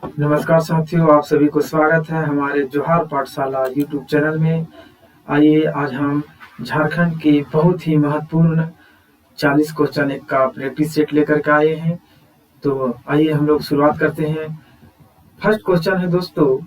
नमस्कार साथियों, आप सभी को स्वागत है हमारे जोहार पाठशाला यूट्यूब चैनल में। आइए आज हम झारखंड के बहुत ही महत्वपूर्ण 40 क्वेश्चन का प्रैक्टिस सेट लेकर के आए हैं। तो आइए हम लोग शुरुआत करते हैं। फर्स्ट क्वेश्चन है दोस्तों,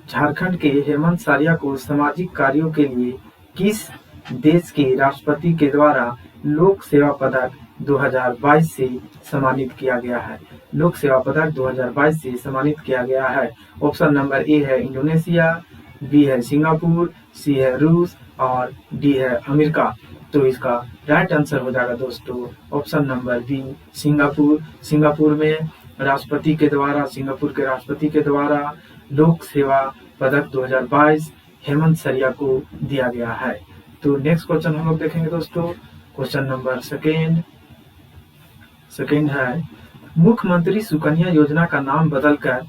झारखंड के हेमंत सारिया को सामाजिक कार्यों के लिए किस देश के राष्ट्रपति के द्वारा लोक सेवा पदक 2022 से सम्मानित किया गया है? लोक सेवा पदक 2022 से सम्मानित किया गया है। ऑप्शन नंबर ए है इंडोनेशिया, बी है सिंगापुर, सी है रूस और डी है अमेरिका। तो इसका राइट आंसर हो जाएगा दोस्तों option number B, Singapore. Singapore के राष्ट्रपति के द्वारा लोक सेवा पदक 2022 हेमंत सरिया को दिया गया है। तो नेक्स्ट क्वेश्चन हम लोग देखेंगे दोस्तों। क्वेश्चन नंबर सेकेंड है, मुख्यमंत्री सुकन्या योजना का नाम बदलकर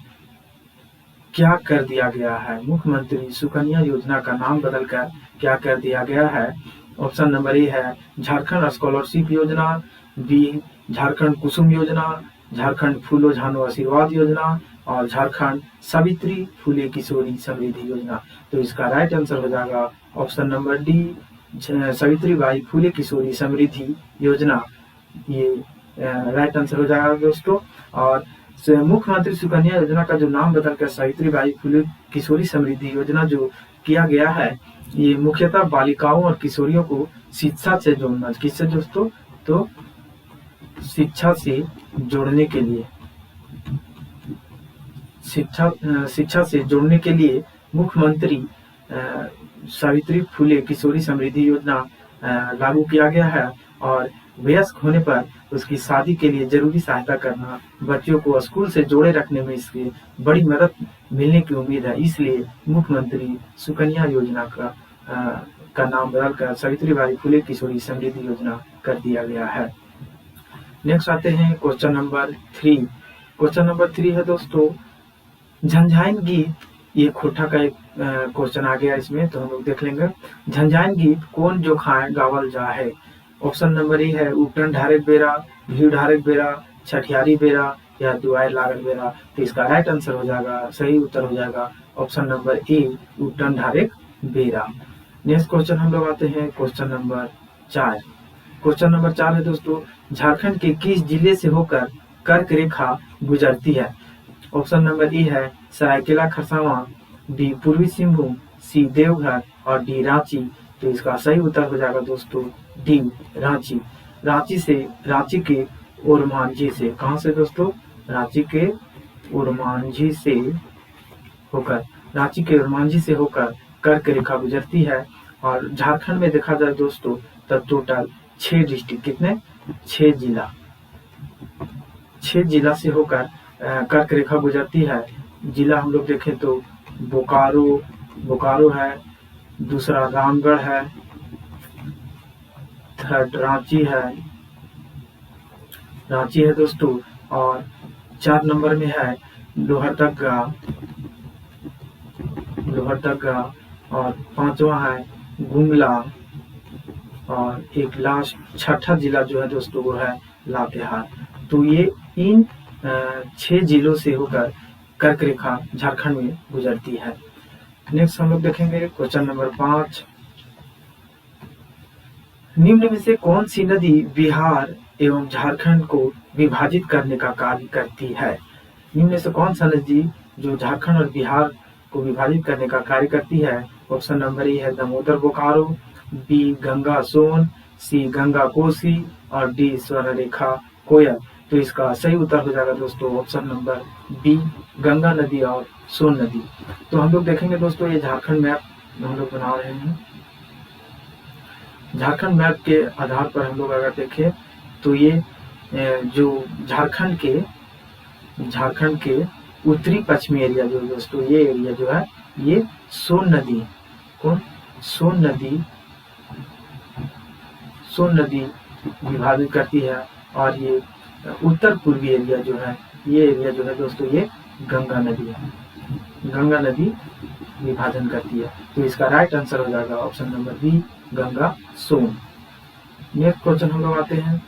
क्या कर दिया गया है? मुख्यमंत्री सुकन्या योजना का नाम बदलकर क्या कर दिया गया है? ऑप्शन नंबर ए है झारखंड स्कॉलरशिप योजना, बी झारखंड कुसुम योजना, झारखंड फूलो झानो आशीर्वाद योजना और झारखंड सावित्री फूले किशोरी समृद्धि योजना। तो इसका राइट आंसर हो जाएगा option number D, Savitribai Phule किशोरी समृद्धि योजना। ये राइट आंसर हो जाएगा दोस्तों। और मुख्यमंत्री सुकन्या योजना का जो नाम बदलकर सावित्रीबाई फूले किशोरी समृद्धि योजना जो किया गया है, ये मुख्यतः बालिकाओं और किशोरियों को शिक्षा से जोड़ना, किससे दोस्तों? तो शिक्षा से जोड़ने के लिए, शिक्षा से जोड़ने के लिए मुख्यमंत्री सावित्री फूले किशोरी समृद्धि योजना लागू किया गया है। और वयस्क होने पर उसकी शादी के लिए जरूरी सहायता करना, बच्चों को स्कूल से जोड़े रखने में इसकी बड़ी मदद मिलने की उम्मीद है। इसलिए मुख्यमंत्री सुकन्या योजना का नाम बदलकर सावित्रीबाई फूले किशोरी समृद्धि योजना कर दिया गया है। नेक्स्ट आते हैं क्वेश्चन नंबर 3। क्वेश्चन नंबर 3 है दोस्तों, झंझाइन गीत, ये खोटा का एक क्वेश्चन आ गया इसमें, तो हम लोग देख लेंगे। झंझाइन गीत कौन जो खाए गावल जा है? ऑप्शन नंबर ए है उपटन ढारेक बेरा, भीड़ ढारेक बेरा, छठियारी बेरा या दुआर लागल बेरा। तो इसका राइट आंसर हो जाएगा, सही उत्तर हो जाएगा ऑप्शन नंबर ए, उपटन ढारेक बेरा। नेक्स्ट क्वेश्चन हम लोग आते हैं क्वेश्चन नंबर 4। क्वेश्चन नंबर 4 है दोस्तों, झारखंड के किस जिले से होकर कर्क रेखा गुजरती है? ऑप्शन नंबर ए है सरायकेला खरसावां, बी पूर्वी सिंहभूम, सी देवघर और डी रांची। तो इसका सही उत्तर हो जाएगा दोस्तों डी, रांची। रांची के ओरमांझी से, कहां से दोस्तों? रांची के ओरमांझी से होकर कर्क रेखा गुजरती है। और झारखंड में देखा जाए दोस्तों तब टोटल 6 डिस्ट्रिक्ट, कितने? 6 जिला से होकर कर्क रेखा गुजरती है। जिला हम लोग देखें तो बोकारो है, दूसरा रामगढ़ है, थर्ड रांची है दोस्तों, और 4 नंबर में है लोहरदगा, और 5वां है गुमला, और एक लास्ट 6ठा जिला जो है दोस्तों वो है लातेहार। तो ये इन 6 जिलों से होकर कर्क रेखा झारखंड में गुजरती है। नेक्स्ट हम लोग देखेंगे क्वेश्चन नंबर 5। निम्न में से कौन सी नदी बिहार एवं झारखंड को विभाजित करने का कार्य करती है? निम्न में से कौन सा नदी जो झारखंड और बिहार को विभाजित करने का कार्य करती है? ऑप्शन नंबर ए है दामोदर बोकारो, बी गंगा सोन, सी गंगा कोसी और डी स्वर्णरेखा कोयल। तो इसका सही उत्तर हो जाएगा दोस्तों ऑप्शन नंबर बी, गंगा नदी और सोन नदी। तो हम लोग देखेंगे दोस्तों, ये झारखंड मैप हम लोग बना रहे हैं। झारखंड मैप के आधार पर हम लोग अगर देखें तो ये जो झारखंड के उत्तरी पश्चिमी एरिया जो दोस्तों, ये एरिया जो है ये सोन नदी विभाजित करती है। और ये उत्तर पूर्वी एरिया जो है, ये एरिया जो है दोस्तों ये गंगा नदी विभाजन करती है। तो इसका राइट आंसर हो जाएगा option number B, Ganga Son. Next question हम लोग आते हैं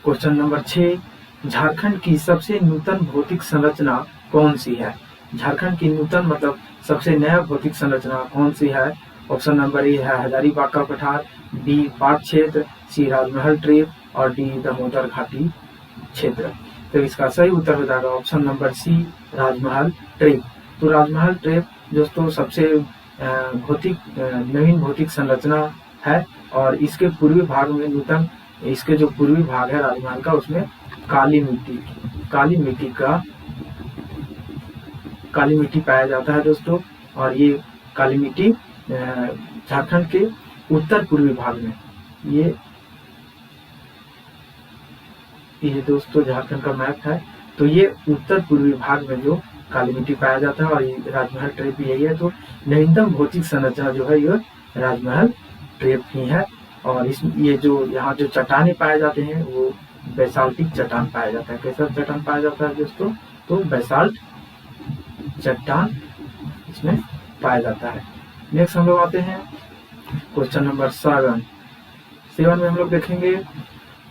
क्वेश्चन नंबर 6, झारखंड की सबसे नूतन भौतिक संरचना कौन सी है? झारखंड की नूतन मतलब सबसे नया भौतिक संरचना कौन सी है? ऑप्शन नंबर ए है हजारीबाग का पठार, बी पाट क्षेत्र, सी राजमहल ट्रेप और डी दामोदर घाटी क्षेत्र। तो इसका सही उत्तर हो जाएगा ऑप्शन नंबर सी, राजमहल ट्रेप। तो राजमहल ट्रेप दोस्तों सबसे नवीन भौतिक संरचना है और इसके पूर्वी भाग में नूतन, इसके जो पूर्वी भाग है राजमहल का, उसमें काली मिट्टी पाया जाता है दोस्तों। और ये काली मिट्टी झारखंड के उत्तर पूर्वी भाग में, ये दोस्तों झारखंड का मैप है। तो ये उत्तर पूर्वी भाग में जो काली मिट्टी पाया जाता है और ये राजमहल ट्रेप भी यही है। तो नवीनतम भौतिक संरचना जो है ये राजमहल ट्रेप ही है। और ये जो यहाँ जो चट्टानें पाए जाते हैं वो बेसाल्टिक चट्टान पाया जाता है। कैसा चट्टान पाया जाता है दोस्तों? तो बेसाल्ट चट्टान इसमें पाया जाता है। नेक्स्ट हम लोग आते हैं क्वेश्चन नंबर 7 में हम लोग देखेंगे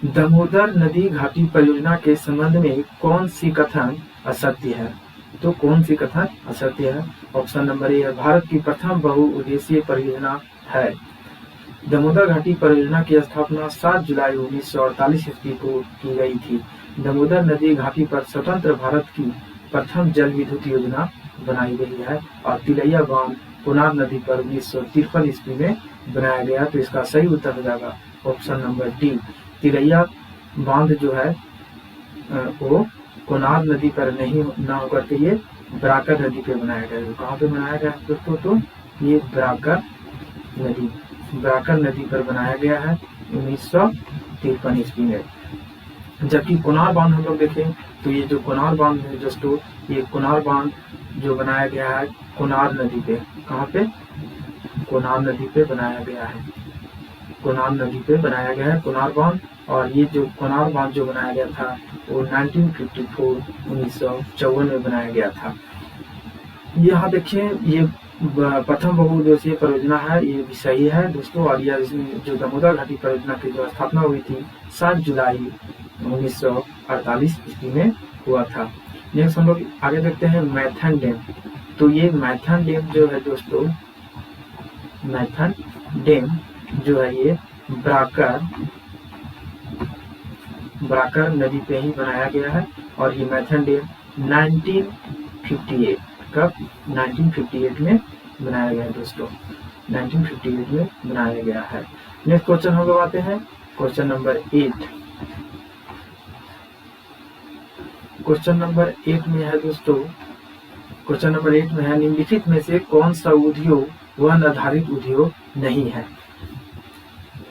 दामोदर नदी घाटी परियोजना के संबंध में कौन सी कथन असत्य है? तो कौन सी कथन असत्य है? ऑप्शन नंबर ए है भारत की प्रथम बहुउद्देशीय परियोजना है। दामोदर घाटी परियोजना की स्थापना 7 जुलाई 1948 ईस्वी को की गई थी। दामोदर नदी घाटी पर स्वतंत्र भारत की प्रथम जल विद्युत योजना बनाई गई है और तिलैया बांध कोनार नदी पर 1953 ईस्वी में बनाया गया। तो इसका सही उत्तर हो जाएगा ऑप्शन नंबर डी, तिलैया बांध जो है वो कोनार नदी पर नहीं ना होकर के ये बराकर नदी पे बनाया गया है। कहाँ पे बनाया गया है दोस्तों? तो ये बराकर नदी पर बनाया गया है 1953 ईस्वी में। जबकि कोनार बांध हम लोग देखें तो ये जो कोनार बांध है दोस्तों, ये कोनार बांध जो बनाया गया है कोनार नदी पे, कहाँ पे? कोनार नदी पे बनाया गया है। कोनार नदी पे बनाया गया है कोनार बांध। और ये जो कोनार बांध जो बनाया गया था वो 1954 में बनाया गया था। यहाँ देखिए ये प्रथम बहुउद्देशीय परियोजना है, ये भी सही है दोस्तों। और यह जो दामोदर घाटी परियोजना की जो स्थापना हुई थी 7 जुलाई 1948 ईस्वी में हुआ था। नेक्स्ट हम लोग आगे देखते हैं मैथन डैम। तो ये मैथन डैम जो है दोस्तों, मैथन डैम जो है ये बराकर नदी पे ही बनाया गया है। और ये मैथन डैम 1958 में बनाया गया है दोस्तों, 1958 में बनाया गया है। नेक्स्ट क्वेश्चन हम लोग आते हैं क्वेश्चन नंबर 8। क्वेश्चन नंबर 8 में है दोस्तों, क्वेश्चन नंबर 8 में है निम्नलिखित में से कौन सा उद्योग वन आधारित उद्योग नहीं है?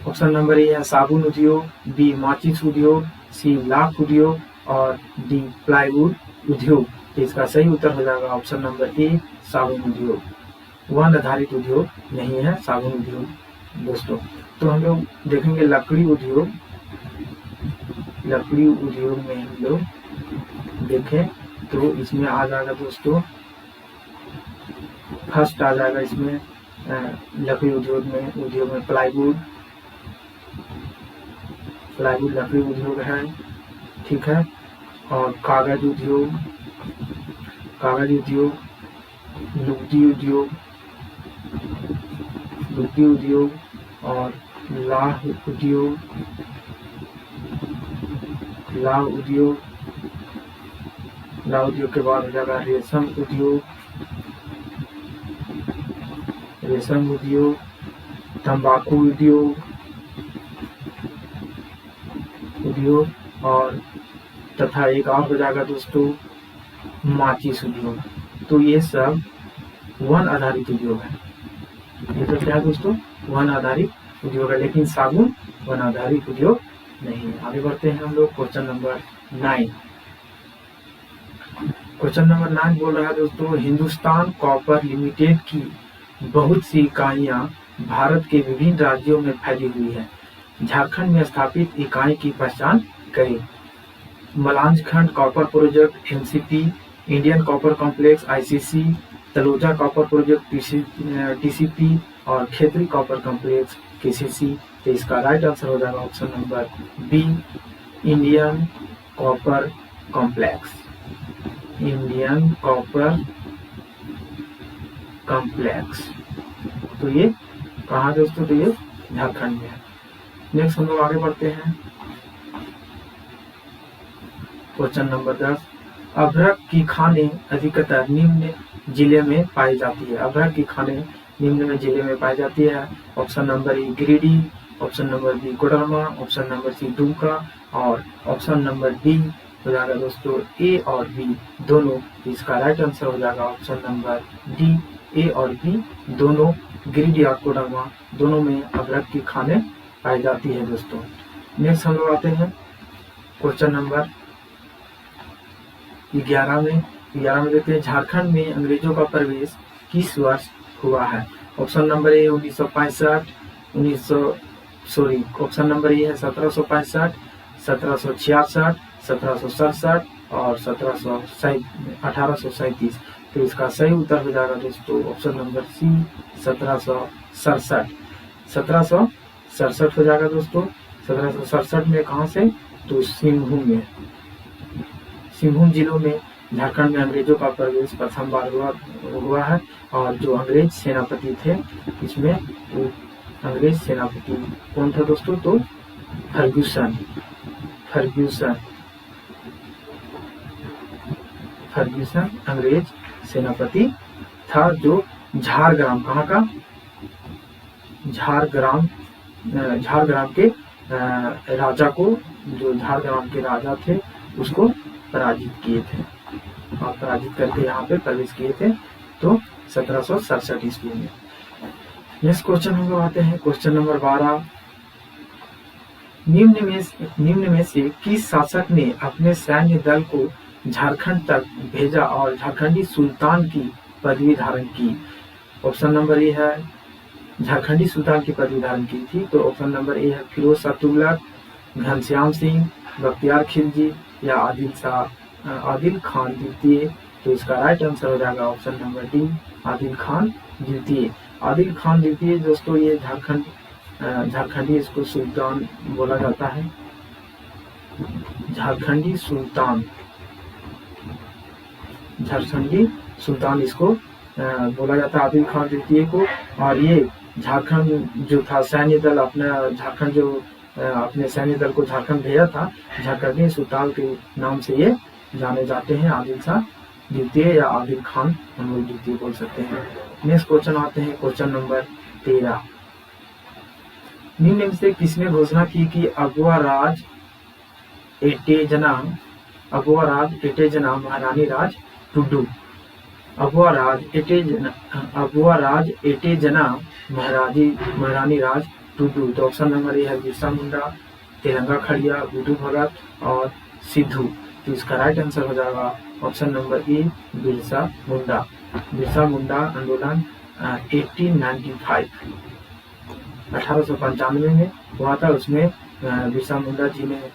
ऑप्शन नंबर ए है साबुन उद्योग, बी माचिस उद्योग, सी लाख उद्योग और डी प्लाईवुड उद्योग। तो इसका सही उत्तर हो जाएगा ऑप्शन नंबर ए, साबुन उद्योग। वन आधारित उद्योग नहीं है साबुन उद्योग दोस्तों। तो हम लोग देखेंगे लकड़ी उद्योग में हम लोग देखें तो इसमें आ जाएगा दोस्तों, फर्स्ट आ जाएगा इसमें लकड़ी उद्योग में प्लाईवुड लकड़ी उद्योग है, ठीक है। और कागज उद्योग, लुगदी उद्योग और लाह उद्योग के बाद हो जाएगा रेशम उद्योग, तंबाकू उद्योग और तथा एक और हो जाएगा दोस्तों माचिस उद्योग। तो ये सब वन आधारित उद्योग है। ये तो क्या है दोस्तों? वन आधारित उद्योग है, लेकिन साबुन वन आधारित उद्योग नहीं है। आगे बढ़ते हैं हम लोग क्वेश्चन नंबर 9। क्वेश्चन नंबर 9 बोल रहा है दोस्तों, हिंदुस्तान कॉपर लिमिटेड की बहुत सी इकाइयां भारत के विभिन्न राज्यों में फैली हुई है। झारखंड में स्थापित इकाई की पहचान करें। मलांज खंड copper project MCP, Indian Copper complex ICC, Taloja copper project TCP और खेतरी कॉपर कॉम्प्लेक्स KCC। तो इसका राइट आंसर हो जाएगा option number B, Indian Copper Complex, Indian Copper Complex. तो ये कहाँ दोस्तों, तो ये झारखंड में है। नेक्स्ट हम लोग आगे बढ़ते हैं। क्वेश्चन नंबर 10, अभ्रक की खाने अधिकतर निम्न जिले में पाई जाती है। अभ्रक की खाने निम्न में जिले में पाई जाती है। Option number A Giridih, option number B Koderma, option number C Dumka और ऑप्शन नंबर डी हो जाएगा दोस्तों ए और बी दोनों। इसका राइट आंसर हो जाएगा ऑप्शन नंबर डी, ए और बी दोनों, गिरिडीह और कोडरमा दोनों में अभ्रक की खाने पाई जाती है दोस्तों। नेक्स्ट हम लोग आते हैं क्वेश्चन नंबर 11 में। 11 में देखते हैं, झारखंड में अंग्रेजों का प्रवेश किस वर्ष हुआ है। ऑप्शन नंबर ए 1965, ऑप्शन नंबर ए है 1765, 1766, 1767 और 1837। तो इसका सही उत्तर हो जाएगा दोस्तों ऑप्शन नंबर सी 1767। 1767 हो जाएगा दोस्तों। 1767 में कहाँ से, तो सिंहभूम में, सिंहभूम जिलों में झारखंड में अंग्रेजों का प्रवेश प्रथम बार हुआ है। और जो अंग्रेज सेनापति थे इसमें, वो अंग्रेज सेनापति कौन था दोस्तों, तो फर्ग्यूसन अंग्रेज सेनापति था, जो झारग्राम, कहाँ का, झारग्राम के राजा को, जो झारग्राम के राजा थे उसको पराजित किए थे और पराजित करके यहाँ पे प्रवेश किए थे, तो 1767 ईस्वी में। नेक्स्ट क्वेश्चन हम लोग आते हैं क्वेश्चन नंबर 12, निम्न में से किस शासक ने अपने सैन्य दल को झारखंड तक भेजा और झारखंडी सुल्तान की पदवी धारण की। ऑप्शन नंबर ए है झारखंडी सुल्तान की पदवी धारण की थी, तो ऑप्शन नंबर ए है फिरोज शाह तुगलक, घनश्याम सिंह, बख्तियार खिलजी या आदिल खान द्वितीय। तो इसका राइट आंसर हो जाएगा option number D, Adil Khan द्वितीय। आदिल खान द्वितीय दोस्तों, ये झारखंडी इसको सुल्तान बोला जाता है, झारखंडी सुल्तान इसको बोला जाता है आदिल खान द्वितीय को। और ये झारखंड जो था सैन्य दल, अपना झारखंड जो अपने सैन्य दल को झारखंड भेजा था, झारखंडी सुल्तान के नाम से ये जाने जाते हैं, आदिल शाह द्वितीय या आदिल खान हम लोग द्वितीय बोल सकते हैं। नेक्स्ट क्वेश्चन आते हैं क्वेश्चन नंबर 13, निम्न में से किसने घोषणा की कि अगवा राज एटेजना महारानी राज टुडू। अगवा राज एटेजना महारानी राज टुडू। तो ऑप्शन नंबर ए है बिरसा मुंडा, तिरंगा खड़िया, बुद्धू भगत और सिद्धू। तो इसका राइट आंसर हो जाएगा ऑप्शन नंबर ए बिरसा मुंडा। बिरसा मुंडा आंदोलन 1895 में हुआ था। उसमें बिरसा मुंडा जी ने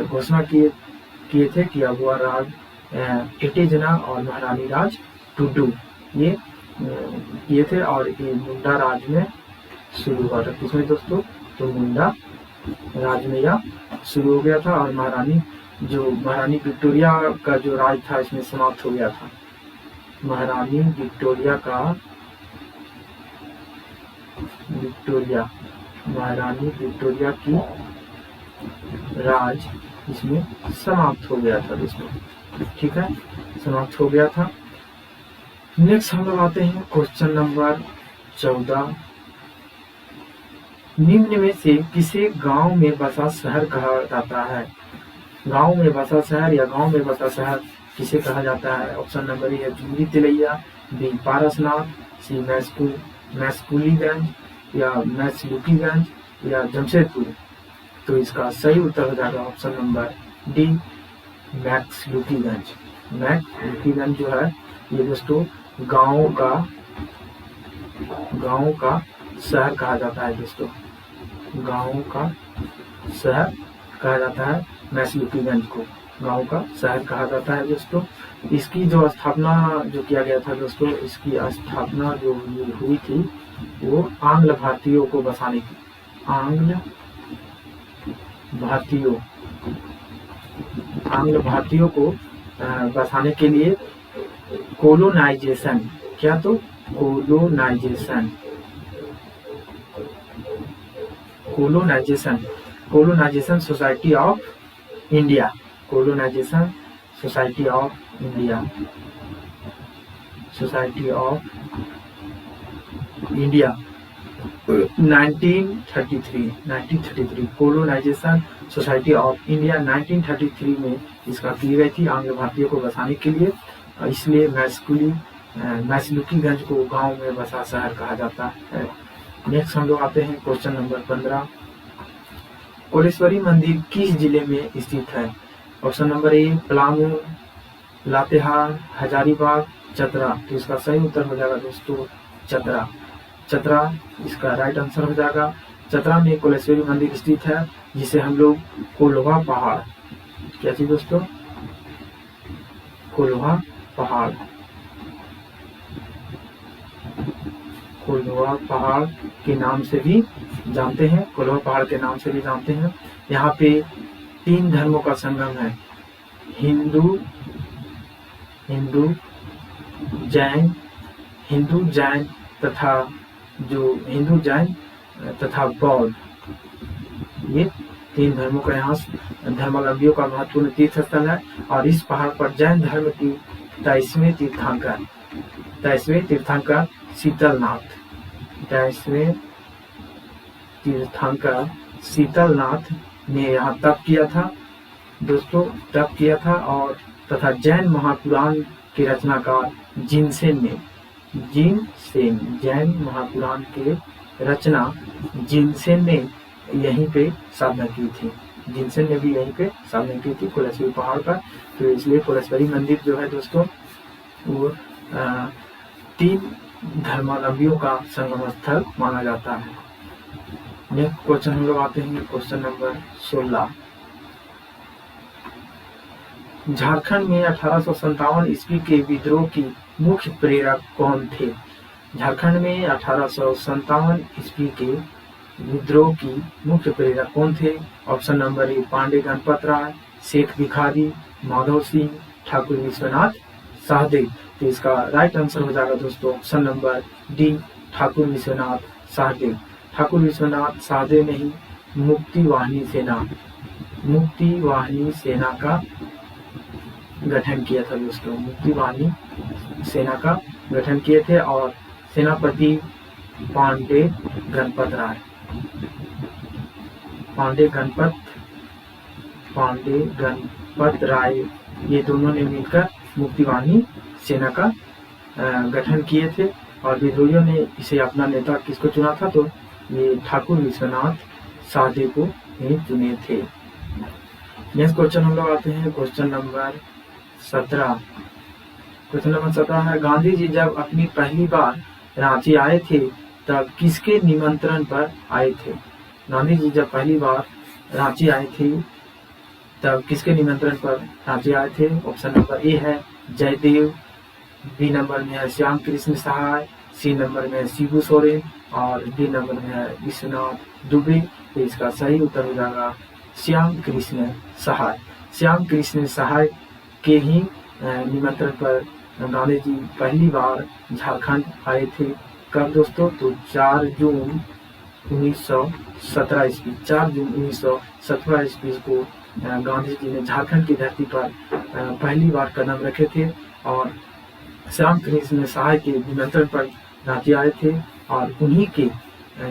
घोषणा किए थे कि अगवा राज एटेजना और महारानी राज टुडू ये किए थे, और ये मुंडा राज में शुरू हुआ था। किसमें दोस्तों, तो मुंडा राज में यह शुरू हो गया था, और महारानी विक्टोरिया का जो राज था इसमें समाप्त हो गया था। महारानी विक्टोरिया की राज इसमें समाप्त हो गया था दोस्तों, ठीक है, समाप्त हो गया था। नेक्स्ट हम लोग आते हैं क्वेश्चन नंबर 14, निम्न में से किसे गांव में बसा शहर कहा जाता है। गांव में बसा शहर या गांव में बसा शहर किसे कहा जाता है। ऑप्शन नंबर ए है जूली तिलैया, बी पारसनाथ, सी मैसकुलीगंज या मैसलुकीगंज या जमशेदपुर। तो इसका सही उत्तर हो जाएगा ऑप्शन नंबर डी, मैक्सलुकीगंज जो है ये दोस्तों गांव का शहर कहा जाता है दोस्तों, गांव का शहर कहा जाता है मैसलुकीगंज को, गांव का शहर कहा जाता है दोस्तों। इसकी जो स्थापना जो किया गया था दोस्तों, इसकी स्थापना जो हुई थी वो आंग्ल भारतीयों को बसाने की, आंग्ल भारतीयों आंग्ल भारतीयों को बसाने के लिए कोलोनाइजेशन, क्या तो colonisation, colonisation, Colonisation Society of India, Colonisation Society of India, Society of India 1933 Colonisation Society of India 1933 में इसका की गई थी आंग्ल भारतीयों को बसाने के लिए, इसलिए मैसलुकीगंज को गांव में बसा शहर कहा जाता है। नेक्स्ट हम लोग आते हैं क्वेश्चन नंबर 15, कोलेश्वरी मंदिर किस जिले में स्थित है? ऑप्शन नंबर ए पलामू, लातेहार, हजारीबाग, चतरा। तो इसका सही उत्तर हो जाएगा दोस्तों चतरा, चतरा इसका राइट आंसर हो जाएगा। चतरा में कोलेश्वरी मंदिर स्थित है जिसे हम लोग कोल्हा पहाड़, क्या चीज दोस्तों, कोल्हा पहाड़, कोल्हा पहाड़ के नाम से भी जानते हैं, कोल्हा पहाड़ के नाम से भी जानते हैं। यहाँ पे 3 धर्मों का संगम है, हिंदू जैन तथा बौद्ध, ये 3 धर्मों का यहाँ धर्मावलंबियों का महत्वपूर्ण तीर्थ स्थल है। और इस पहाड़ पर जैन धर्म की 23वें तीर्थंकर शीतलनाथ ने यहाँ तप किया था दोस्तों, और तथा जैन महापुराण के रचनाकार जैन महापुराण के रचना जिनसेन ने यहीं पे साधना की थी, जिनसेन ने भी यहीं पे साधना की थी कोलेश्वरी पहाड़ पर। तो इसलिए कोलेश्वरी मंदिर जो है दोस्तों वो 3 धर्मावलंबियों का संगम स्थल माना जाता है। नेक्स्ट क्वेश्चन हम लोग आते हैं क्वेश्चन नंबर 16, झारखंड में 1857 ईस्वी के विद्रोह की मुख्य प्रेरक कौन थे? झारखंड में 1857 ईस्वी के विद्रोह की मुख्य प्रेरक कौन थे? Option number A Pandey Ganpat Rai, Seth Bhikhari, Madhav Singh, Thakur Vishwanath Sahdev. तो इसका राइट आंसर हो जाएगा दोस्तों option number D Thakur Vishwanath Sahdeo. Thakur Vishwanath Sahdeo ने ही मुक्ति वाहिनी सेना का गठन किया था दोस्तों, मुक्ति वाहिनी सेना का गठन किए थे। और सेनापति पांडे गणपत राय ये दोनों ने मिलकर मुक्ति वाहिनी सेना का गठन किए थे और विद्रोहियों ने इसे अपना नेता किसको चुना था? तो ये ठाकुर विश्वनाथ सहदेव को ही चुने थे। नेक्स्ट क्वेश्चन हम लोग आते हैं क्वेश्चन नंबर 17। क्वेश्चन नंबर 17 है, गांधी जी जब अपनी पहली बार रांची आए थे तब किसके निमंत्रण पर आए थे? गांधी जी जब पहली बार रांची आए थे तब किसके निमंत्रण पर रांची आए थे? ऑप्शन नंबर ए है जयदेव, बी नंबर में है श्याम कृष्ण सहाय, सी नंबर में है शिबू सोरेन और डी नंबर में है विश्वनाथ दुबे। तो इसका सही उत्तर हो जाएगा श्याम कृष्ण सहाय। श्याम कृष्ण सहाय के ही निमंत्रण पर गांधी जी पहली बार झारखंड आए थे। कब दोस्तों? तो 4 जून 1917 ईस्वी, 4 जून 1917 ईस्वी को गांधी जी ने झारखंड की धरती पर पहली बार कदम रखे थे और श्याम कृष्ण सहाय के निमंत्रण पर रांची आए थे और उन्हीं के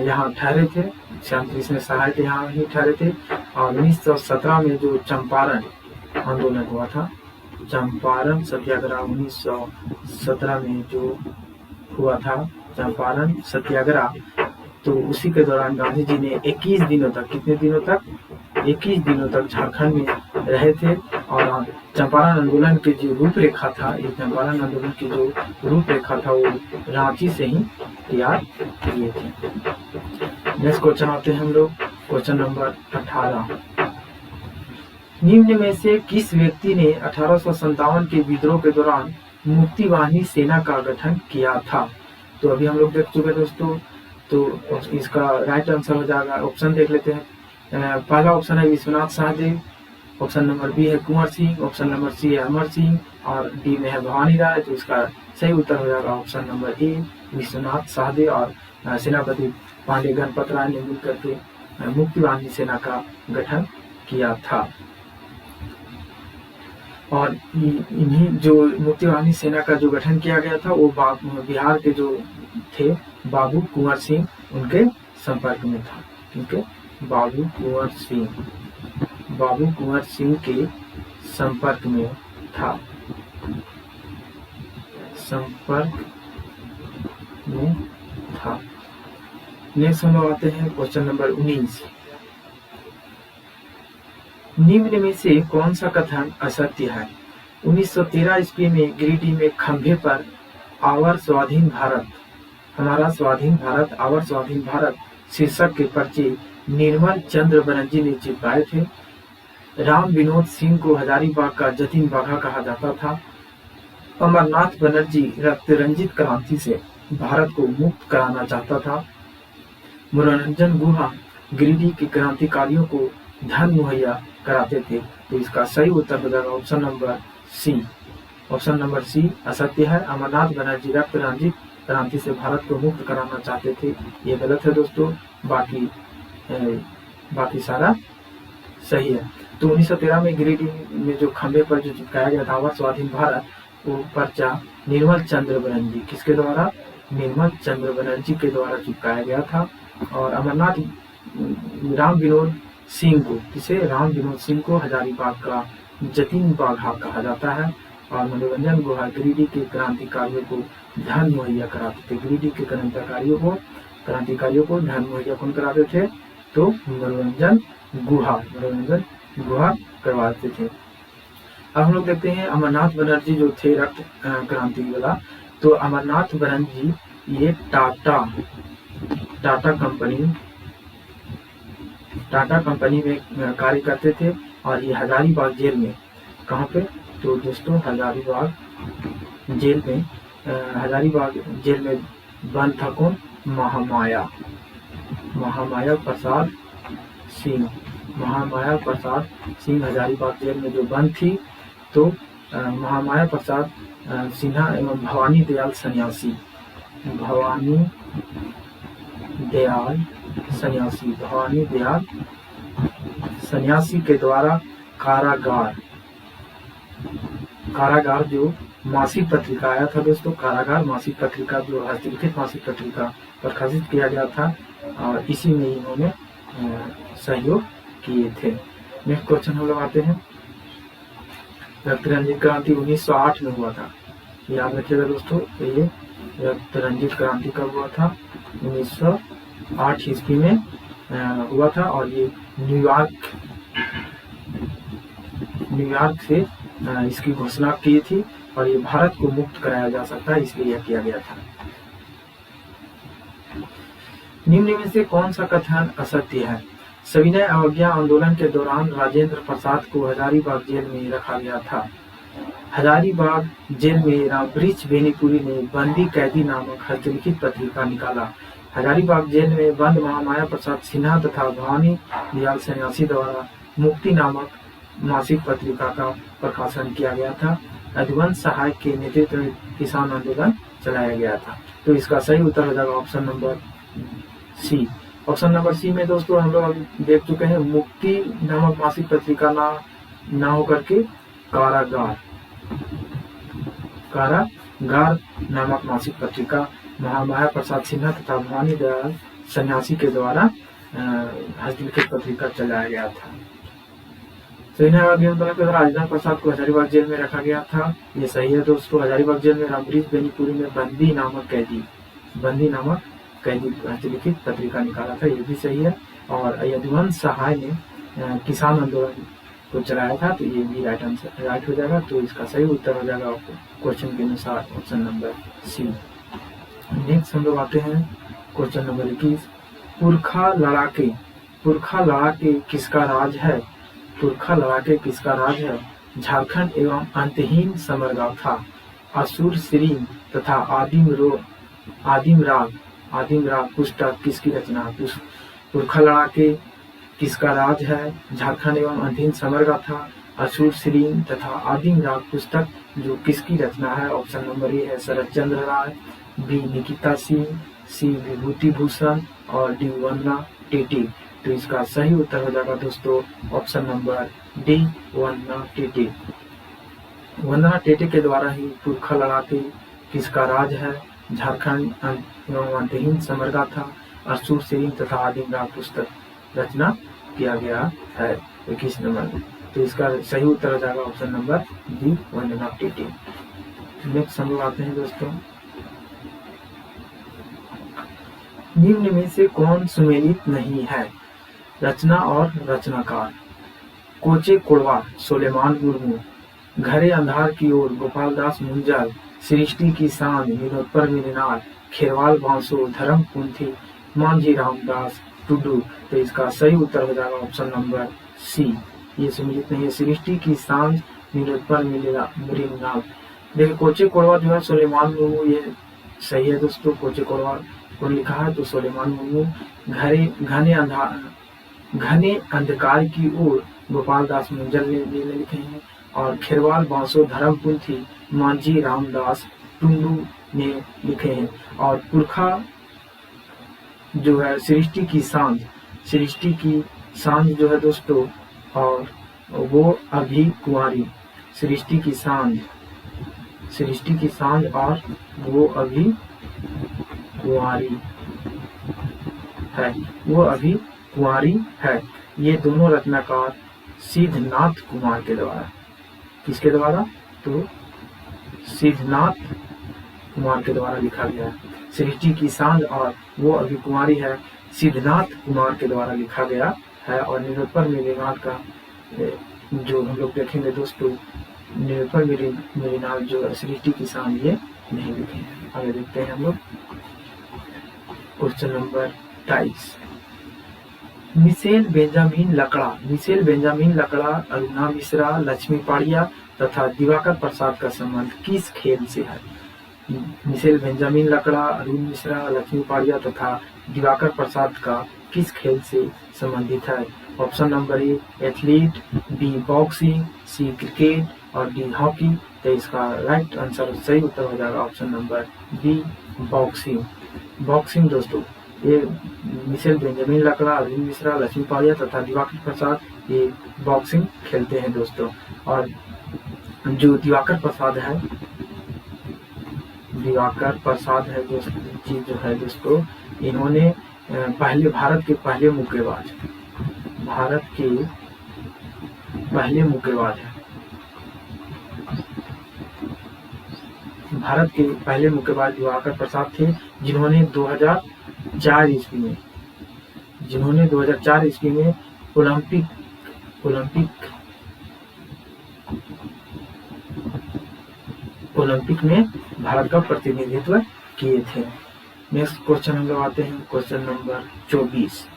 यहाँ ठहरे थे। श्याम कृष्ण सहाय के यहाँ ही ठहरे थे और 1917 में जो चंपारण आंदोलन हुआ था, चंपारण सत्याग्रह 1917 में जो हुआ था चंपारण सत्याग्रह, तो उसी के दौरान गांधी जी ने 21 दिनों तक, कितने दिनों तक? 21 दिनों तक झारखंड में रहे थे और चंपारण आंदोलन की जो रूपरेखा था, इस चंपारण आंदोलन की जो रूपरेखा था वो रांची से ही तैयार किए थे। नेक्स्ट क्वेश्चन आते हैं हम लोग क्वेश्चन नंबर 18। निम्न में से किस व्यक्ति ने 1857 के विद्रोह के दौरान मुक्ति वाहिनी सेना का गठन किया था? तो अभी हम लोग देख चुके दोस्तों, तो इसका राइट आंसर हो जाएगा, ऑप्शन देख लेते हैं। पहला ऑप्शन है Vishwanath Sahdeo, option number B है Kunwar Singh, option number C है अमर सिंह और डी में है भवानी राय। तो इसका सही उत्तर हो जाएगा ऑप्शन नंबर ए विश्वनाथ साहदे और सेनापति पांडे गणपत राय ने मिलकर के मुक्तिवाहिनी सेना का गठन किया था। और इन्हीं जो मुक्तिवाहिनी सेना का जो गठन किया गया था वो बिहार के जो थे बाबू कुंवर सिंह उनके संपर्क में था। ठीक है, बाबू कुंवर सिंह के संपर्क में था, नेक्स्ट हम लोग आते हैं क्वेश्चन नंबर 19। निम्न में से कौन सा कथन असत्य है? 1913 ईस्वी में गिरिडीह में खंभे पर आवर स्वाधीन भारत, हमारा स्वाधीन भारत, आवर स्वाधीन भारत शीर्षक के पर्चे निर्मल चंद्र बनर्जी ने चिपकाए थे। राम विनोद सिंह को हजारीबाग का जतीन बाघा कहा जाता था। अमरनाथ बनर्जी रक्त-रंजित क्रांति से भारत को मुक्त कराना चाहता था। मनोरंजन गुहा गिरिडीह के क्रांतिकारियों को धन मुहैया कराते थे। तो इसका सही उत्तर हो जाएगा option number C. Option number C असत्य है। अमरनाथ बनर्जी रक्त-रंजित क्रांति से भारत को मुक्त कराना चाहते थे, ये गलत है दोस्तों। बाकी सारा सही है। तो 1913 में गिरिडीह में जो खंबे पर जो चिपकाया गया था आवर स्वाधीन भारत, वो पर्चा निर्मल चंद्र बनर्जी, किसके द्वारा? निर्मल चंद्र बनर्जी के द्वारा चिपकाया गया था। और अमरनाथ राम विनोद सिंह को, किसे? राम विनोद सिंह को हजारीबाग का जतीन बाघा कहा जाता है। और मनोरंजन गुहा गिरिडीह के क्रांतिकारियों को धन मुहैया कराते थे। गिरिडीह के क्रांतिकारियों को धन मुहैया कौन कराते थे? तो मनोरंजन गुहा करवाते थे। अब हम लोग देखते हैं अमरनाथ बनर्जी जो थे रक्त क्रांति वाला। तो अमरनाथ बनर्जी ये टाटा कंपनी में कार्य करते थे। और ये हजारीबाग जेल में, कहाँ पे? तो दोस्तों हजारीबाग जेल में बंद था कौन? महामाया प्रसाद सिंह हजारीबाग जेल में जो बंद थी। तो महामाया प्रसाद सिन्हा एवं भवानी दयाल सन्यासी के द्वारा कारागार जो मासिक पत्रिका आया था दोस्तों, कारागार मासिक पत्रिका जो हस्तलिखित मासिक पत्रिका प्रकाशित किया गया था, और इसी में इन्होंने सहयोग किए थे। नेक्स्ट क्वेश्चन हम लोग आते हैं। रक्त-रंजित क्रांति 1908 में हुआ था, याद रखिएगा दोस्तों। ये रक्त-रंजित क्रांति कब हुआ था? 1908 ईस्वी में हुआ था। और ये न्यूयॉर्क से इसकी घोषणा की थी। और ये भारत को मुक्त कराया जा सकता है, इसलिए यह किया गया था। निम्न में से कौन सा कथन असत्य है? सविनय अवज्ञा आंदोलन के दौरान राजेंद्र प्रसाद को हजारीबाग जेल में रखा गया था। हजारीबाग जेल में रामवृक्ष बेनीपुरी ने बंदी कैदी नामक हस्तलिखित पत्रिका निकाला। हजारीबाग जेल में बंद महामाया प्रसाद सिन्हा तथा भवानी दयाल सन्यासी द्वारा मुक्ति नामक मासिक पत्रिका का प्रकाशन किया गया था। यदुवंश सहाय के नेतृत्व में किसान आंदोलन चलाया गया था। तो इसका सही उत्तर हो जाएगा option number C. Option number C में दोस्तों हम लोग देख चुके हैं, मुक्ति नामक मासिक पत्रिका ना होकर के कारागार नामक मासिक पत्रिका महामाया प्रसाद सिन्हा तथा भवानी दयाल सन्यासी के द्वारा हस्तलिखित पत्रिका चलाया गया था। आंदोलन के दौरान राजेंद्र प्रसाद को हजारीबाग जेल में रखा गया था, ये सही है दोस्तों। हजारीबाग जेल में रामवृक्ष बेनीपुरी ने बंदी नामक कैदी हस्तलिखित पत्रिका निकाला था, ये भी सही है। और यदुवंश सहाय ने किसान आंदोलन को चलाया था, तो ये भी राइट हो जाएगा। तो इसका सही उत्तर हो जाएगा क्वेश्चन के अनुसार ऑप्शन नंबर सी। नेक्स्ट हम लोग आते हैं क्वेश्चन नंबर 21। पुरखा लड़ाके किसका राज है? पुरखा लड़ाके किसका राज है? झारखंड एवं अंतहीन समरगाथा, असुर सिरिंग तथा आदिम राग पुस्तक किसकी रचना? पुरखा लड़ाके किसका राज है, झारखंड एवं अधीन समर गाथा, असुर श्रीन तथा आदिम राग पुस्तक जो किसकी रचना है? ऑप्शन नंबर ए है शरद चंद्र राय, बी निकिता सिंह, सी विभूति भूषण और डी वंदना टेटी। तो इसका सही उत्तर हो जाएगा दोस्तों ऑप्शन नंबर डी वंदना टेटी। वंदना टेटी के द्वारा ही पुरखा लड़ाके किसका राज है, झारखंड एवं अंतहीन समर गाथा, असुर श्रेणी तथा आदिम राग पुस्तक रचना किया गया है 21 नंबर में। तो इसका सही उत्तर हो जाएगा ऑप्शन नंबर डी वंदना टेटी। नेक्स्ट हम लोग आते हैं दोस्तों, निम्न में से कौन सुमेलित नहीं है? रचना और रचनाकार। कोचे कोड़वा सुलेमान मुर्मू, घरे अंधार की ओर गोपाल दास मुंजल, सृष्टि की सांझ विनोदपर मिलनार, खेरवाल बांसो धर्म कुंथी, मांझी रामदास टुडू। तो इसका सही उत्तर हो जाएगा ऑप्शन नंबर सी, ये सम्मिलित नहीं है। सृष्टि की सांझ विनोदपर मिलनार। देखिए कोचे कोड़वा जो है सुलेमान मुर्मू, ये सही है दोस्तों। कोचे कोड़वा को लिखा है तो सुलेमान मुर्मू। घने अंधकार की ओर गोपाल दास मुंजल ने लिखे हैं और खेरवाल बांसो धर्मपुंथी मांझी रामदास टुंडू ने लिखे हैं। और पुरखा जो है सृष्टि की सांझ जो है दोस्तों, और वो अभी कुंवारी। सृष्टि की सांझ और वो अभी कुंवारी है। ये दोनों रचनाकार सिद्धनाथ कुमार के द्वारा, किसके द्वारा? तो सिद्धनाथ कुमार के द्वारा लिखा गया है। सृष्टि की सांझ और वो अभी कुमारी है, सिद्धनाथ कुमार के द्वारा लिखा गया है। और निरुपम मिलिनाथ का जो हम लोग देखेंगे दोस्तों, निरुपम मिलिनाथ जो सृष्टि की सांझ ये नहीं लिखे हैं। आगे देखते हैं हम लोग question number 23। Michel Benjamin Lakra, Aruna Mishra, Lakshmi Padia तथा दिवाकर प्रसाद का संबंध किस खेल से है? मिशेल बेंजामिन लकड़ा, अरुण मिश्रा, लक्ष्मी पाड़िया तथा दिवाकर प्रसाद का किस खेल से संबंधित है? Option number A athlete, B boxing, C cricket और डी हॉकी। तो इसका राइट आंसर सही उत्तर हो जाएगा ऑप्शन नंबर बी बॉक्सिंग दोस्तों। ये मिशेल बेंजामिन लकड़ा, अरुण मिश्रा, लक्ष्मी पाड़िया तथा दिवाकर प्रसाद ये बॉक्सिंग खेलते हैं दोस्तों। और जो दिवाकर प्रसाद है जो है दोस्तों, इन्होंने भारत के पहले मुक्केबाज दिवाकर प्रसाद थे, जिन्होंने 2004 ईस्वी में ओलंपिक में भारत का प्रतिनिधित्व किए थे। नेक्स्ट क्वेश्चन हम लोग आते हैं क्वेश्चन नंबर 24।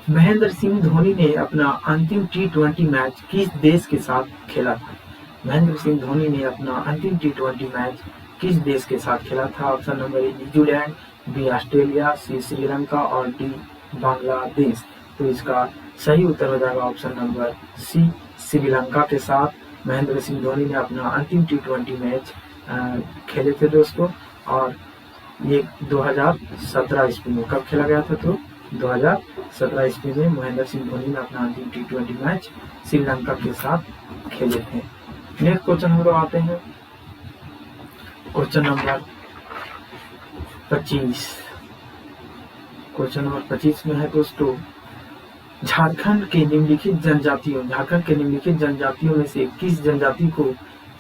महेंद्र सिंह धोनी ने अपना अंतिम T20 मैच किस देश के साथ खेला था? महेंद्र सिंह धोनी ने अपना अंतिम T20 मैच किस देश के साथ खेला था? Option number A New Zealand, B Australia, C Sri Lanka और डी बांग्लादेश। तो इसका सही उत्तर हो जाएगा ऑप्शन नंबर सी, श्रीलंका के साथ महेंद्र सिंह धोनी ने अपना अंतिम T20 मैच खेले थे दोस्तों। और ये 2017 ईस्वी में कब खेला गया था? तो 2017 ईस्वी में महेंद्र सिंह धोनी ने अपना अंतिम T20 मैच श्रीलंका के साथ खेले थे। नेक्स्ट क्वेश्चन हम लोग आते हैं क्वेश्चन नंबर 25। क्वेश्चन नंबर 25 में है दोस्तों, झारखंड के निम्नलिखित जनजातियों में से किस जनजाति को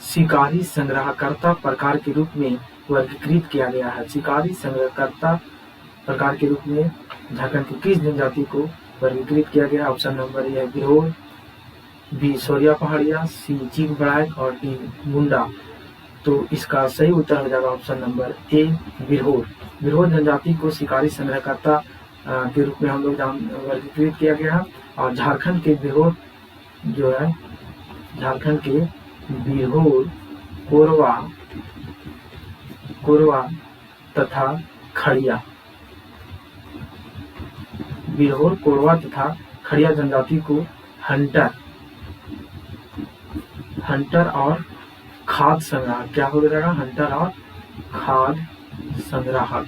शिकारी संग्रहकर्ता प्रकार के रूप में वर्गीकृत किया गया है? शिकारी संग्रहकर्ता प्रकार के रूप में झारखंड की किस जनजाति को वर्गीकृत किया गया? Option number A Birhor, B Soria Paharia, C Chik Baraik और डी मुंडा। तो इसका सही उत्तर हो जाएगा ऑप्शन नंबर ए बिरहोर जनजाति को शिकारी संग्रहकर्ता के रूप में हम लोग वर्गीकृत किया गया है। और झारखंड के बिरहोर कोरवा तथा खड़िया बिरहोर, कोरवा तथा खड़िया जनजाति को हंटर और खाद्य संग्राहक, क्या हो जाएगा, हंटर और खाद्य संग्राहक,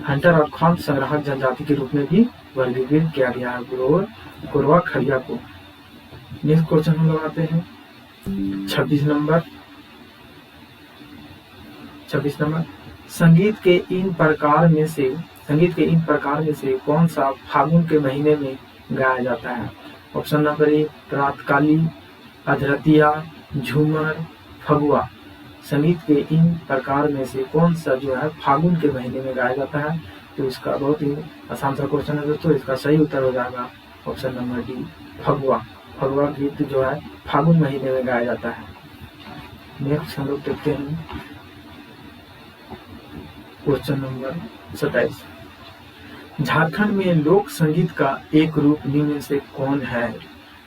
हंटर और खाद्य संग्राहक जनजाति के रूप में भी वर्गीकृत किया गया है बिरहोर, कोरवा, खड़िया को। नेक्स्ट क्वेश्चन हम लोग आते हैं 26 नंबर। संगीत के इन प्रकार में से कौन सा फागुन के महीने में गाया जाता है? ऑप्शन नंबर ए रातकाली, अधरतिया, झूमर, फगुआ। संगीत के इन प्रकार में से कौन सा जो है फागुन के महीने में गाया जाता है? तो इसका बहुत ही आसान सा क्वेश्चन है दोस्तों। इसका सही उत्तर हो जाएगा option number D, Phagua. Phagua गीत जो है फागुन महीने में गाया जाता है। नेक्स्ट हम लोग देखते हैं क्वेश्चन नंबर 27। झारखंड में लोक संगीत का एक रूप निम्न से कौन है?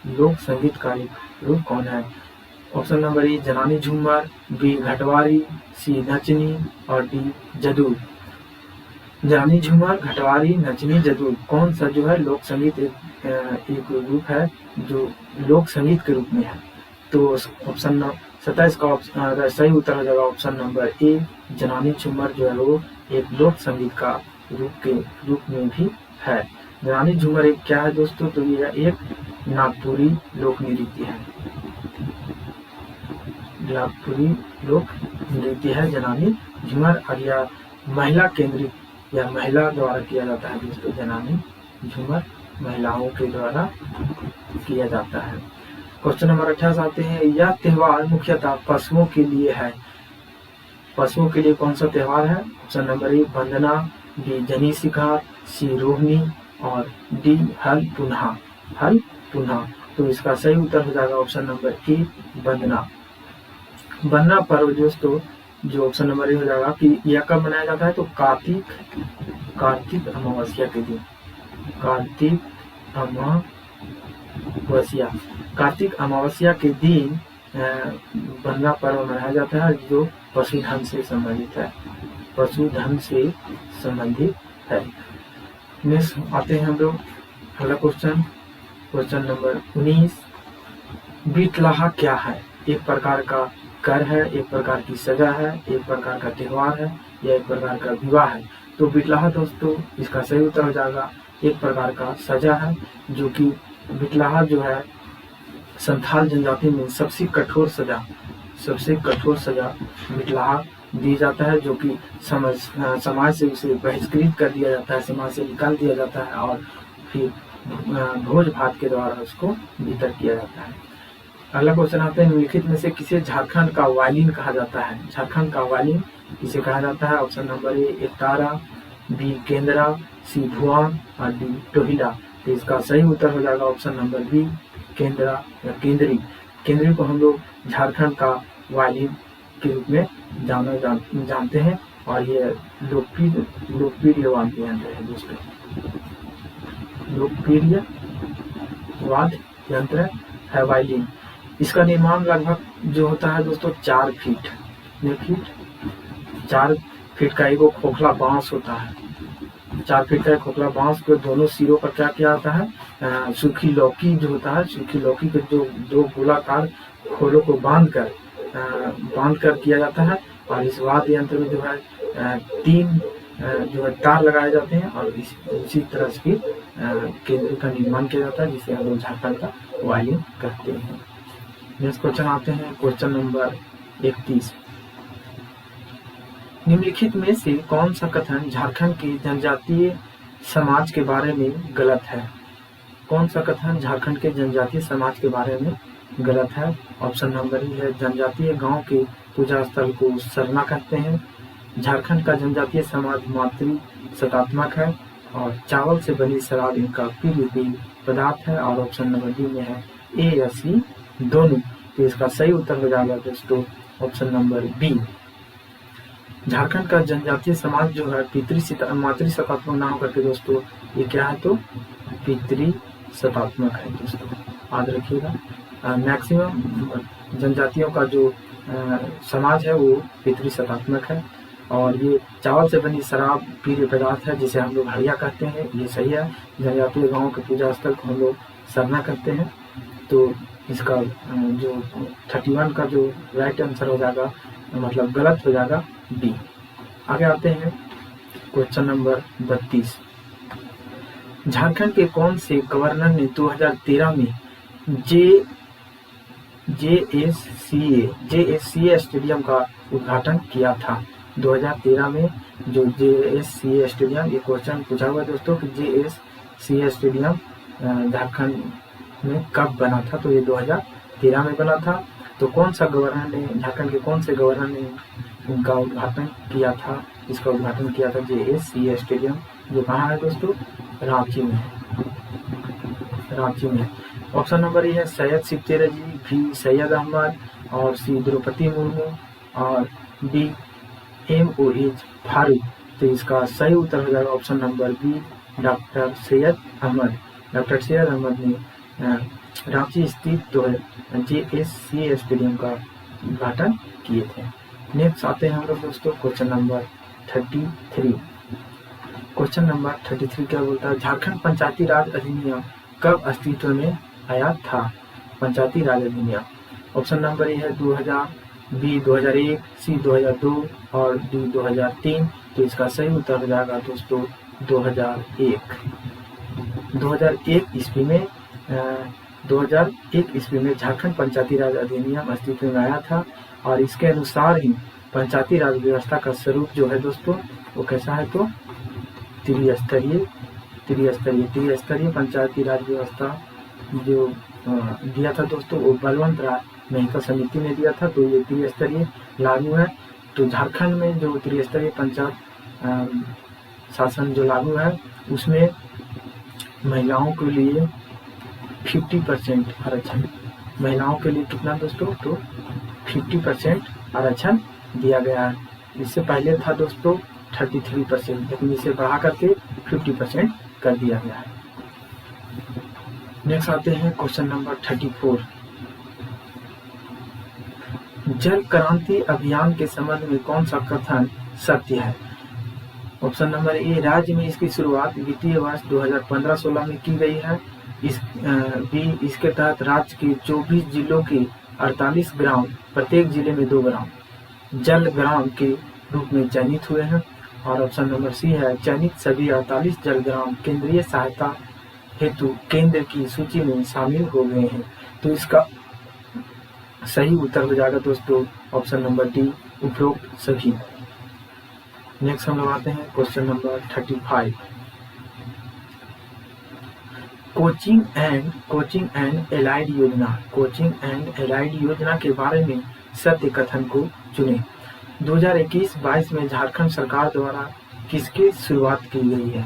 लोक संगीत का एक रूप कौन है? ऑप्शन नंबर ए जनानी झूमर, बी घटवारी, सी नचनी और डी जदूर। जनानी झूमर, घटवारी, नचनी, जदूर कौन सा जो है लोक संगीत एक रूप है जो लोक संगीत के रूप में है? तो ऑप्शन 27 का सही उत्तर हो जाएगा ऑप्शन नंबर ए, जनानी झूमर जो है वो एक लोक संगीत का रूप में भी है। जनानी झूमर एक क्या है दोस्तों? तो यह एक नागपुरी लोक नृत्य है। नागपुरी लोक नृत्य है जनानी झूमर, और यह महिला केंद्रित या महिला द्वारा किया जाता है दोस्तों। जनानी झूमर महिलाओं के द्वारा किया जाता है। क्वेश्चन नंबर 28 आते हैं। यह त्योहार मुख्यतः पशुओं के लिए है। पशुओं के लिए कौन सा त्योहार है? Option number A Vandana, B Jani Shikar, सी रोहिणी और डी हल पुनः। तो इसका सही उत्तर हो जाएगा ऑप्शन नंबर ए वंदना। वंदना पर्व दोस्तों जो ऑप्शन नंबर ए हो जाएगा कि यह कब मनाया जाता है? तो कार्तिक अमावस्या के दिन। कार्तिक अमावस्या के दिन वंदना पर्व मनाया जाता है जो पशुधन से संबंधित है। नेक्स्ट आते हैं हम लोग अगला क्वेश्चन नंबर 19। बिटलाहा क्या है? एक प्रकार का कर है, एक प्रकार की सजा है, एक प्रकार का त्योहार है या एक प्रकार का विवाह है? तो बिटलाहा दोस्तों इसका सही उत्तर हो जाएगा एक प्रकार का सजा है, जो कि बिटलाहा जो है संथाल जनजाति में सबसे कठोर सजा बिटलाहा दी जाता है, जो कि समाज से उसे बहिष्कृत कर दिया जाता है, समाज से निकाल दिया जाता है और फिर भोज भात के द्वारा उसको भीतर किया जाता है। अगला क्वेश्चन आता है। निम्नलिखित में से किसे झारखंड का वायलिन कहा जाता है? झारखंड का वायलिन किसे कहा जाता है? ऑप्शन नंबर ए एकतारा, बी केंद्रा, सी भुआन और डी टोहिला। तो इसका सही उत्तर हो जाएगा ऑप्शन नंबर बी केंद्रा या केंद्री को हम लोग झारखंड का वायलिन के रूप में जानते हैं और ये लोकप्रिय वाद्य यंत्र है दोस्तों। लोकप्रिय वाद्य यंत्र है वायलिन। इसका निर्माण लगभग जो होता है दोस्तों 4 फीट का एक खोखला बांस होता है। 4 फीट का खोखला बांस को दोनों सिरों पर क्या किया जाता है? सूखी लौकी जो होता है, सूखी लौकी के जो 2 गोलाकार खोलों को बांध कर किया जाता है और इस वाद्य यंत्र में जो है 3 जो है तार लगाए जाते हैं और इसी तरह से केंद्र का निर्माण किया जाता है, जिसे हम लोग झारखंड का वायलिन कहते हैं। नेक्स्ट क्वेश्चन आते हैं क्वेश्चन नंबर 31। निम्नलिखित में से कौन सा कथन झारखंड के जनजातीय समाज के बारे में गलत है? कौन सा कथन झारखंड के जनजातीय समाज के बारे में गलत है? ऑप्शन नंबर ए है जनजातीय गांव के पूजा स्थल को सरना कहते हैं। झारखंड का जनजातीय समाज मातृ सतात्मक है और चावल से बनी शराब इनका प्रिय पदार्थ है। और ऑप्शन नंबर डी में है ए या सी दोनों। तो इसका सही उत्तर हो जाएगा दोस्तों ऑप्शन नंबर बी। झारखंड का जनजातीय समाज जो है मातृ सतात्मक ना होकर के दोस्तों ये क्या है? तो पितृ सतात्मक है दोस्तों, याद रखिएगा। मैक्सिमम जनजातियों का जो समाज है वो पितृ सतात्मक है। और ये चावल से बनी शराब पीले पदार्थ है जिसे हम लोग हड़िया कहते हैं, ये सही है। जनजातीय गाँव के पूजा स्थल को हम लोग सरना कहते हैं। तो इसका जो 31 का जो राइट आंसर हो जाएगा, मतलब गलत हो जाएगा, डी। आगे आते हैं क्वेश्चन नंबर 32। झारखंड के कौन से गवर्नर ने 2013 में जेएससीए स्टेडियम का उद्घाटन किया था? 2013 में जो जेएससीए स्टेडियम, ये क्वेश्चन पूछा हुआ है दोस्तों कि जेएससीए स्टेडियम झारखंड में कब बना था? तो ये 2013 में बना था। तो कौन सा गवर्नर ने, झारखंड के कौन से गवर्नर ने इनका उद्घाटन किया था? इसका उद्घाटन किया था जेएससीए स्टेडियम, जो कहाँ है दोस्तों? रांची में है, रांची में। ऑप्शन नंबर ए है सैयद सिकतेरजी, बी सैयद अहमद, और सी द्रौपदी मुर्मू, और डी MOH फारूक। तो इसका सही उत्तर हो जाएगा option number B, doctor Syed Ahmed. Doctor Syed Ahmed ने रांची स्थित जेएससीए स्टेडियम का उद्घाटन किए थे। नेक्स्ट आते हैं हम लोग दोस्तों क्वेश्चन नंबर 33। क्वेश्चन नंबर 33 क्या बोलता है? झारखंड पंचायती राज अधिनियम कब अस्तित्व में आया था? पंचायती राज अधिनियम। ऑप्शन नंबर ए है 2000, बी 2001, सी 2002 और डी 2003। तो इसका सही उत्तर हो जाएगा दोस्तों 2001। 2001 ईस्वी में 2001 ईस्वी में झारखंड पंचायती राज अधिनियम अस्तित्व में आया था, और इसके अनुसार ही पंचायती राज व्यवस्था का स्वरूप जो है दोस्तों वो कैसा है? तो त्रिस्तरीय पंचायती राज व्यवस्था जो दिया था दोस्तों वो बलवंत राय मेहता समिति ने दिया था। तो ये त्रिस्तरीय लागू है। तो झारखंड में जो त्रिस्तरीय पंचायत शासन जो लागू है उसमें महिलाओं के लिए 50% आरक्षण, महिलाओं के लिए कितना दोस्तों? तो 50% आरक्षण दिया गया है। इससे पहले था दोस्तों 33%, लेकिन इसे बढ़ा करके 50% कर दिया गया है। नेक्स्ट आते हैं क्वेश्चन नंबर 34। जल क्रांति अभियान के संबंध में कौन सा कथन सत्य है? ऑप्शन नंबर ए, राज्य में इसकी शुरुआत वित्तीय वर्ष 2015-16 में की गई है। बी, इसके तहत राज्य के 24 जिलों के 48 ग्राम, प्रत्येक जिले में 2 ग्राम जल ग्राम के रूप में चयनित हुए हैं। और ऑप्शन नंबर सी है, चयनित सभी 48 जल ग्राम केंद्रीय सहायता हेतु केंद्र की सूची में शामिल हो गए हैं। तो इसका सही उत्तर हो जाएगा दोस्तों ऑप्शन नंबर डी, उपरोक्त सभी। नेक्स्ट हम लोग आते हैं question number 35। Coaching and allied योजना के बारे में सत्य कथन को चुनें। 2021-22 में झारखंड सरकार द्वारा किसकी शुरुआत की गई है?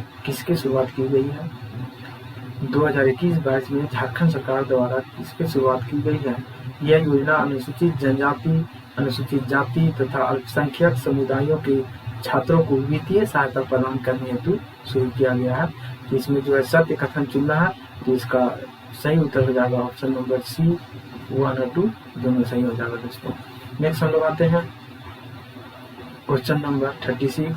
2021-22 में झारखंड सरकार द्वारा किसकी शुरुआत की गई है? यह योजना अनुसूचित जनजाति, अनुसूचित जाति तथा अल्पसंख्यक समुदायों के छात्रों को वित्तीय सहायता प्रदान करने हेतु शुरू किया गया है। तो इसमें जो है सत्य कथन चुनना है। तो इसका सही उत्तर हो जाएगा ऑप्शन नंबर सी, 1 और 2 दोनों सही हो जाएगा दोस्तों। नेक्स्ट हम लोग आते हैं क्वेश्चन नंबर 36।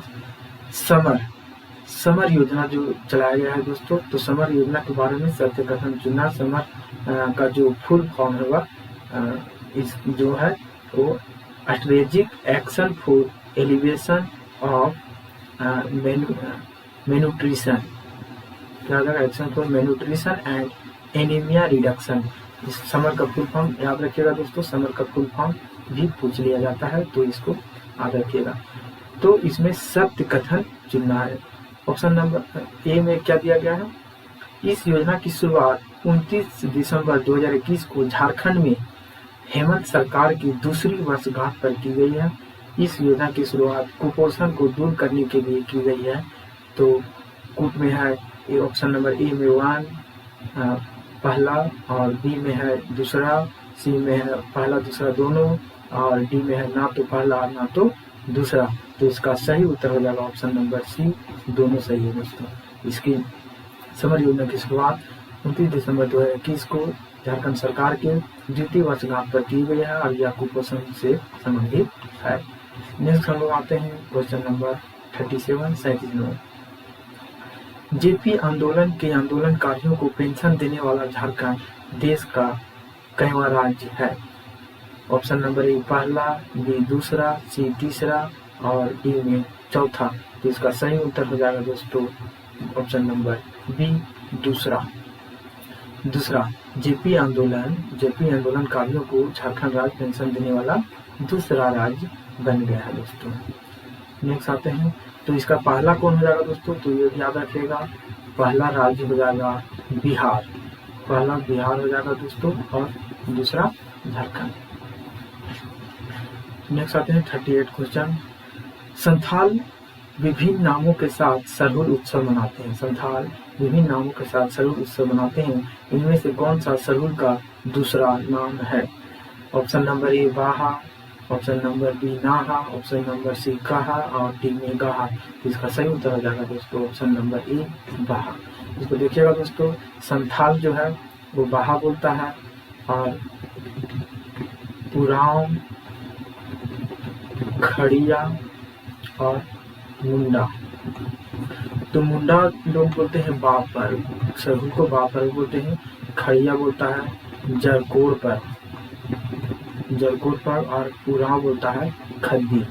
समर योजना जो चलाया गया है दोस्तों, तो समर योजना के बारे में सत्य कथन चुनना। समर का जो फुल फॉर्म होगा इस जो है वो strategic action for elevation of malnutrition, क्या होगा? Action for malnutrition and anaemia reduction. इस समर का फुल फॉर्म याद रखिएगा दोस्तों, समर का फुल फॉर्म भी पूछ लिया जाता है, तो इसको याद रखिएगा। तो इसमें सत्य कथन चुनना है। ऑप्शन नंबर ए में क्या दिया गया है? इस योजना की शुरुआत 29 दिसंबर 2021 को झारखंड में हेमंत सरकार की दूसरी वर्षगांठ पर की गई है। इस योजना की शुरुआत कुपोषण को दूर करने के लिए की गई है। तो कूट में है ऑप्शन नंबर ए में 1 पहला, और बी में है दूसरा, सी में है पहला दूसरा दोनों, और डी में है ना तो पहला ना तो दूसरा। तो इसका सही उत्तर हो जाएगा ऑप्शन नंबर सी, दोनों सही है दोस्तों। इसकी समर योजना की शुरुआत 29 दिसंबर 2021 को झारखंड सरकार के द्वितीय वर्षगांठ पर की गई है और यह कुपोषण से संबंधित है। नेक्स्ट हम लोग आते हैं क्वेश्चन नंबर 37 37 नंबर। जेपी आंदोलन के आंदोलनकारियों को पेंशन देने वाला झारखंड देश का कईवां राज्य है? ऑप्शन नंबर ए पहला, बी दूसरा, सी तीसरा और डी में चौथा। तो इसका सही उत्तर हो जाएगा दोस्तों ऑप्शन नंबर बी दूसरा। दूसरा, जेपी आंदोलनकारियों को झारखंड राज्य पेंशन देने वाला दूसरा राज्य बन गया है दोस्तों। नेक्स्ट आते हैं, तो इसका पहला कौन हो जाएगा दोस्तों? तो ये याद रखिएगा, पहला राज्य हो जाएगा बिहार, पहला बिहार हो जाएगा दोस्तों और दूसरा झारखंड। नेक्स्ट आते हैं 38 क्वेश्चन। संथाल विभिन्न नामों के साथ सरहुल उत्सव मनाते हैं। संथाल विभिन्न नामों के साथ सरहुल उत्सव मनाते हैं, इनमें से कौन सा सरहुल का दूसरा नाम है? ऑप्शन नंबर ए बाहा, ऑप्शन नंबर बी नाहा, ऑप्शन नंबर सी काहा और डी में गाहा। इसका सही उत्तर हो जाएगा दोस्तों ऑप्शन नंबर ए बाहा। इसको देखिएगा दोस्तों, संथाल जो है वो बाहा बोलता है और उरांव, खड़िया और मुंडा, तो मुंडा लोग बोलते हैं बाप पर, सरहुल को बाप पर बोलते हैं। खड़िया बोलता है जरकोड़ पर और उरांव बोलता है खद्दी।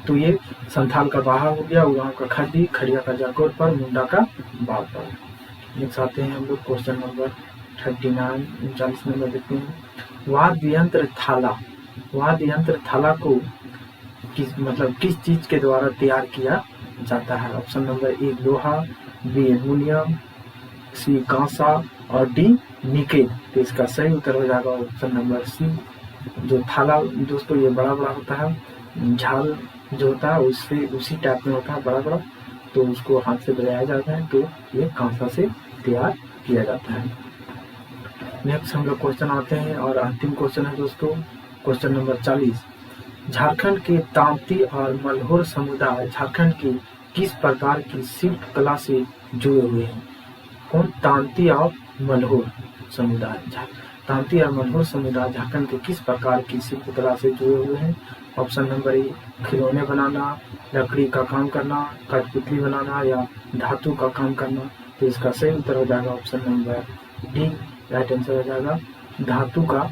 तो ये संथाल का बाहा हो गया, उरांव का खद्दी, खड़िया का जरकोड़ पर, मुंडा का बाप पर। नेक्स्ट आते हैं हम लोग क्वेश्चन नंबर 39 39 नंबर देखते हैं। वाद्य यंत्र थाला को किस चीज के द्वारा तैयार किया जाता है? ऑप्शन नंबर ए लोहा, बी एल्युमिनियम, सी कांसा और डी निकेल। तो इसका सही उत्तर हो जाएगा ऑप्शन नंबर सी। जो थाला दोस्तों ये बड़ा बड़ा होता है, झाल जो होता है उससे उसी टाइप में होता है बड़ा बड़ा, तो उसको हाथ से बजाया जाता है, तो ये कांसा से तैयार किया जाता है। नेक्स्ट हम लोग क्वेश्चन आते हैं और अंतिम क्वेश्चन है दोस्तों क्वेश्चन नंबर 40। झारखंड के तांती और मल्होर समुदाय झारखंड की किस प्रकार की शिल्प कला से जुड़े हुए हैं? कौन? तांती और मल्होर समुदाय। तांती और मल्होर समुदाय झारखंड के किस प्रकार की शिल्प कला से जुड़े हुए हैं? ऑप्शन नंबर ए खिलौने बनाना, लकड़ी का काम करना, कठपुतली बनाना या धातु का काम करना। तो इसका सही उत्तर हो जाएगा option number D, right answer हो जाएगा धातु का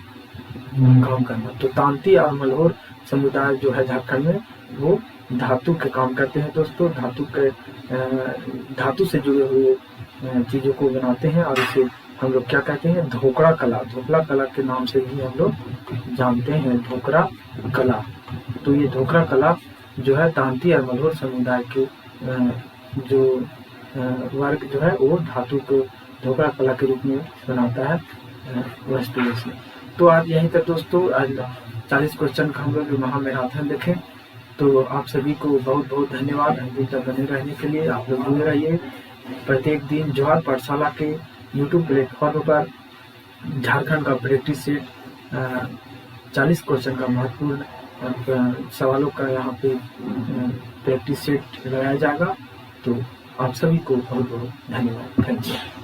काम करना। तो तांती और मल्होर समुदाय जो है झारखंड में वो धातु के काम करते हैं दोस्तों। धातु से जुड़े हुए चीजों को बनाते हैं और इसे हम लोग क्या कहते हैं? ढोकरा कला के नाम से भी हम लोग जानते हैं, ढोकरा कला। तो ये ढोकरा कला जो है तांती और मल्होर समुदाय के जो वर्ग जो है वो धातु को ढोकरा कला के रूप में बनाता है वस्तुओं से। तो आज यहीं तक दोस्तों, आज 40 क्वेश्चन का हम लोग महामैराथन देखें। तो आप सभी को बहुत बहुत धन्यवाद अंतिम तक बने रहने के लिए। आप लोग जुड़े रहिए। प्रत्येक दिन जवाहर पाठशाला के YouTube प्लेटफॉर्म पर झारखंड का प्रैक्टिस सेट 40 क्वेश्चन का महत्वपूर्ण सवालों का यहाँ पे प्रैक्टिस सेट लगाया जाएगा। तो आप सभी को बहुत बहुत धन्यवाद। Thank you.